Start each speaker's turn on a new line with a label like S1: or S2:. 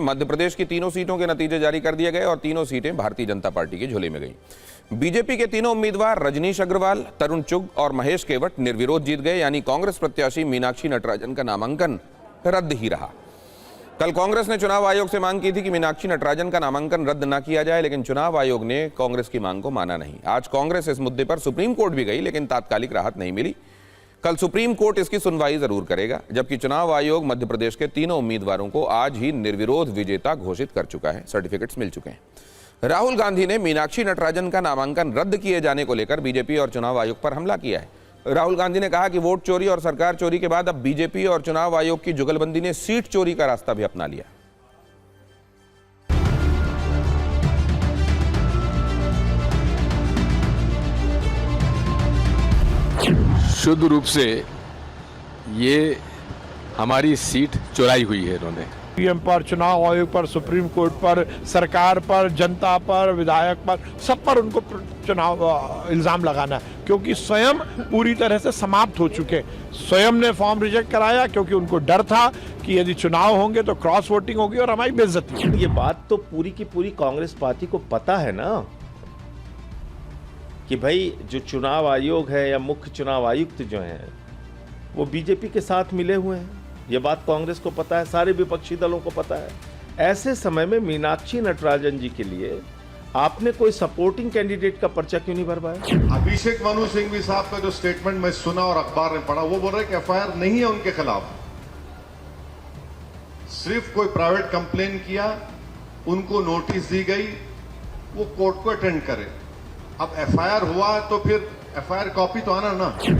S1: मध्य प्रदेश की तीनों सीटों के नतीजे जारी कर दिए गए और तीनों सीटें भारतीय जनता पार्टी के झोले में गईं। बीजेपी के तीनों उम्मीदवार रजनीश अग्रवाल, तरुण चुग और महेश केवट निर्विरोध जीत गए, यानी कांग्रेस प्रत्याशी मीनाक्षी नटराजन का नामांकन रद्द ही रहा। कल कांग्रेस ने चुनाव आयोग से मांग की थी कि मीनाक्षी नटराजन का नामांकन रद्द न किया जाए, लेकिन चुनाव आयोग ने कांग्रेस की मांग को माना नहीं। आज कांग्रेस इस मुद्दे पर सुप्रीम कोर्ट भी गई, लेकिन तात्कालिक राहत नहीं मिली। कल सुप्रीम कोर्ट इसकी सुनवाई जरूर करेगा, जबकि चुनाव आयोग मध्य प्रदेश के तीनों उम्मीदवारों को आज ही निर्विरोध विजेता घोषित कर चुका है। सर्टिफिकेट्स मिल चुके हैं। राहुल गांधी ने मीनाक्षी नटराजन का नामांकन रद्द किए जाने को लेकर बीजेपी और चुनाव आयोग पर हमला किया है। राहुल गांधी ने कहा कि वोट चोरी और सरकार चोरी के बाद अब बीजेपी और चुनाव आयोग की जुगलबंदी ने सीट चोरी का रास्ता भी अपना लिया।
S2: शुद्ध रूप से ये हमारी सीट चुराई हुई है इन्होंने।
S3: पीएम पर, चुनाव आयोग पर, सुप्रीम कोर्ट पर, सरकार पर, जनता पर, विधायक पर, सब पर उनको चुनाव इल्जाम लगाना है, क्योंकि स्वयं पूरी तरह से समाप्त हो चुके। स्वयं ने फॉर्म रिजेक्ट कराया क्योंकि उनको डर था कि यदि चुनाव होंगे तो क्रॉस वोटिंग होगी और हमारी बेइज्जती होगी।
S4: ये बात तो पूरी की पूरी कांग्रेस पार्टी को पता है ना कि भाई जो चुनाव आयोग है या मुख्य चुनाव आयुक्त जो हैं वो बीजेपी के साथ मिले हुए हैं। ये बात कांग्रेस को पता है, सारे विपक्षी दलों को पता है। ऐसे समय में मीनाक्षी नटराजन जी के लिए आपने कोई सपोर्टिंग कैंडिडेट का पर्चा क्यों नहीं भरवाया?
S5: अभिषेक मनु सिंघवी साहब का जो स्टेटमेंट मैं सुना और अखबार में पढ़ा, वो बोल रहे कि एफआईआर नहीं है उनके खिलाफ, सिर्फ कोई प्राइवेट कंप्लेन किया, उनको नोटिस दी गई, वो कोर्ट को अटेंड करे। अब एफआईआर हुआ तो फिर एफआईआर कॉपी तो आना ना।